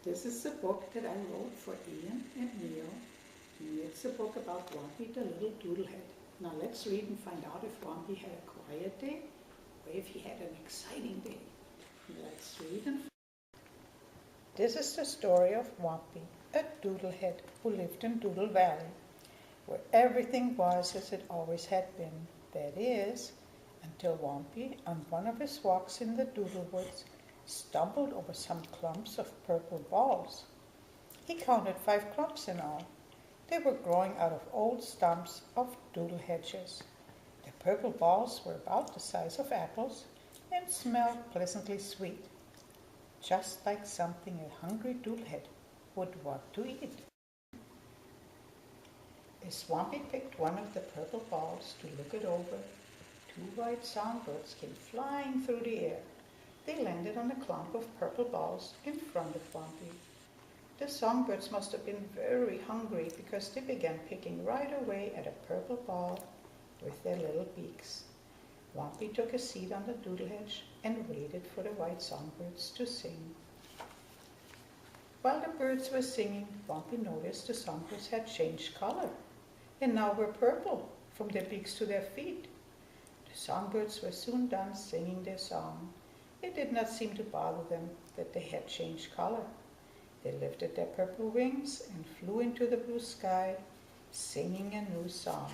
This is the book that I wrote for Ian and Neil. It's a book about Whompi the little doodlehead. Now let's read and find out if Whompi had a quiet day or if he had an exciting day. Let's read and This is the story of Whompi, a doodlehead who lived in Doodle Valley, where everything was as it always had been. That is, until Whompi, on one of his walks in the Doodle Woods, stumbled over some clumps of purple balls. He counted 5 clumps in all. They were growing out of old stumps of doodle hedges. The purple balls were about the size of apples and smelled pleasantly sweet, just like something a hungry doodlehead would want to eat. As Whompi picked one of the purple balls to look it over, 2 white songbirds came flying through the air. They landed on a clump of purple balls in front of Whompi. The songbirds must have been very hungry because they began picking right away at a purple ball with their little beaks. Whompi took a seat on the doodle hedge and waited for the white songbirds to sing. While the birds were singing, Whompi noticed the songbirds had changed color and now were purple from their beaks to their feet. The songbirds were soon done singing their song. It did not seem to bother them that they had changed color. They lifted their purple wings and flew into the blue sky, singing a new song.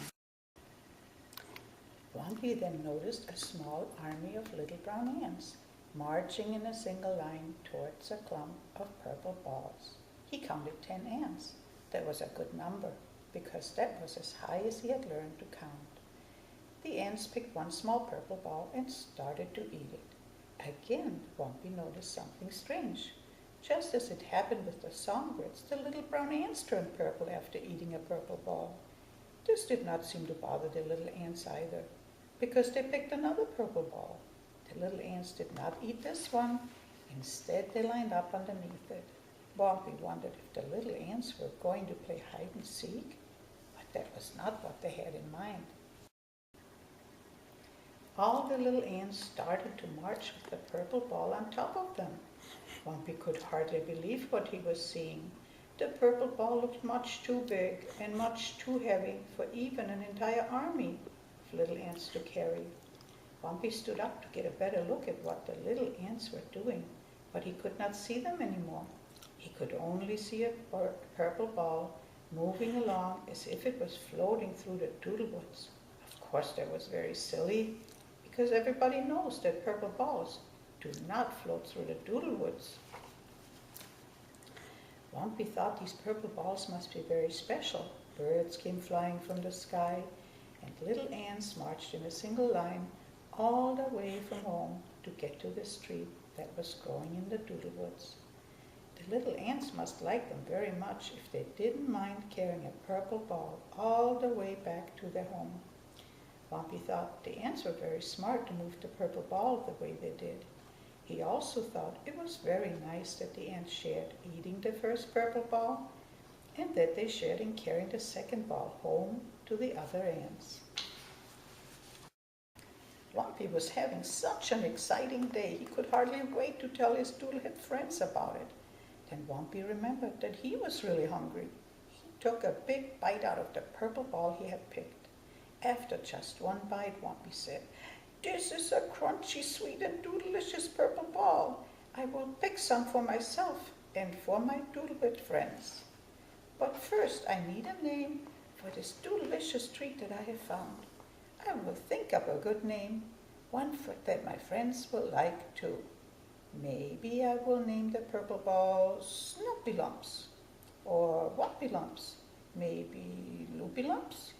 Whompi then noticed a small army of little brown ants marching in a single line towards a clump of purple balls. He counted 10 ants. That was a good number because that was as high as he had learned to count. The ants picked one small purple ball and started to eat it. Again, Whompi noticed something strange. Just as it happened with the songbirds, the little brown ants turned purple after eating a purple ball. This did not seem to bother the little ants either, because they picked another purple ball. The little ants did not eat this one. Instead, they lined up underneath it. Whompi wondered if the little ants were going to play hide and seek, but that was not what they had in mind. All the little ants started to march with the purple ball on top of them. Whompi could hardly believe what he was seeing. The purple ball looked much too big and much too heavy for even an entire army of little ants to carry. Whompi stood up to get a better look at what the little ants were doing, but he could not see them anymore. He could only see a purple ball moving along as if it was floating through the doodle woods. Of course, that was very silly, because everybody knows that purple balls do not float through the doodle woods. Whompi thought these purple balls must be very special. Birds came flying from the sky, and little ants marched in a single line all the way from home to get to the tree that was growing in the doodle woods. The little ants must like them very much if they didn't mind carrying a purple ball all the way back to their home. Whompi thought the ants were very smart to move the purple ball the way they did. He also thought it was very nice that the ants shared eating the first purple ball and that they shared in carrying the second ball home to the other ants. Whompi was having such an exciting day he could hardly wait to tell his doodlehead friends about it. Then Whompi remembered that he was really hungry. He took a big bite out of the purple ball he had picked. After just one bite, Whompi said, "This is a crunchy, sweet, and doodleicious purple ball. I will pick some for myself and for my doodlehead friends. But first I need a name for this doodleicious treat that I have found. I will think up a good name, one that my friends will like too. Maybe I will name the purple ball Snoopy Lumps, or Whompy Lumps, maybe Loopy Lumps,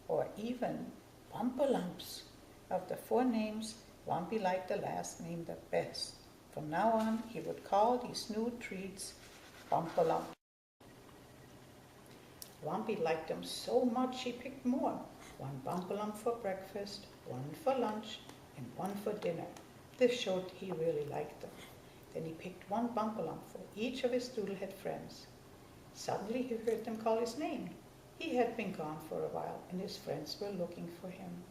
or even Bumper Lumps." Of the 4 names, Whompi liked the last name the best. From now on, he would call these new treats Bumper Lumps. Whompi liked them so much he picked more. 1 Bumper Lump for breakfast, 1 for lunch, and 1 for dinner. This showed he really liked them. Then he picked 1 Bumper Lump for each of his doodlehead friends. Suddenly he heard them call his name. He had been gone for a while, and his friends were looking for him.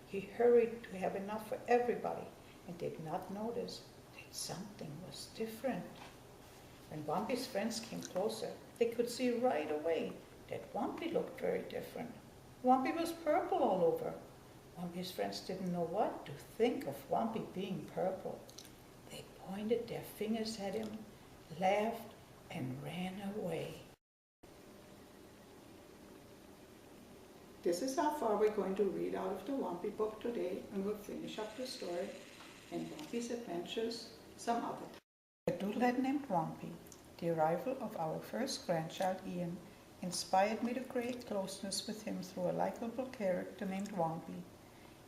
He hurried to have enough for everybody and did not notice that something was different. When Whompi's friends came closer, they could see right away that Whompi looked very different. Whompi was purple all over. Whompi's friends didn't know what to think of Whompi being purple. They pointed their fingers at him, laughed, and ran away. This is how far we're going to read out of the Whompi book today, and we'll finish up the story in Whompi's Adventures some other time. The Doodle-Head Named Whompi. The arrival of our first grandchild, Ian, inspired me to create closeness with him through a likable character named Whompi.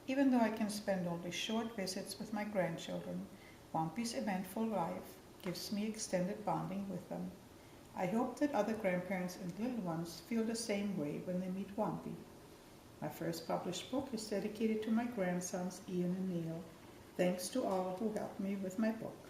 Even though I can spend only short visits with my grandchildren, Whompi's eventful life gives me extended bonding with them. I hope that other grandparents and little ones feel the same way when they meet Whompi. My first published book is dedicated to my grandsons Ian and Neil. Thanks to all who helped me with my book.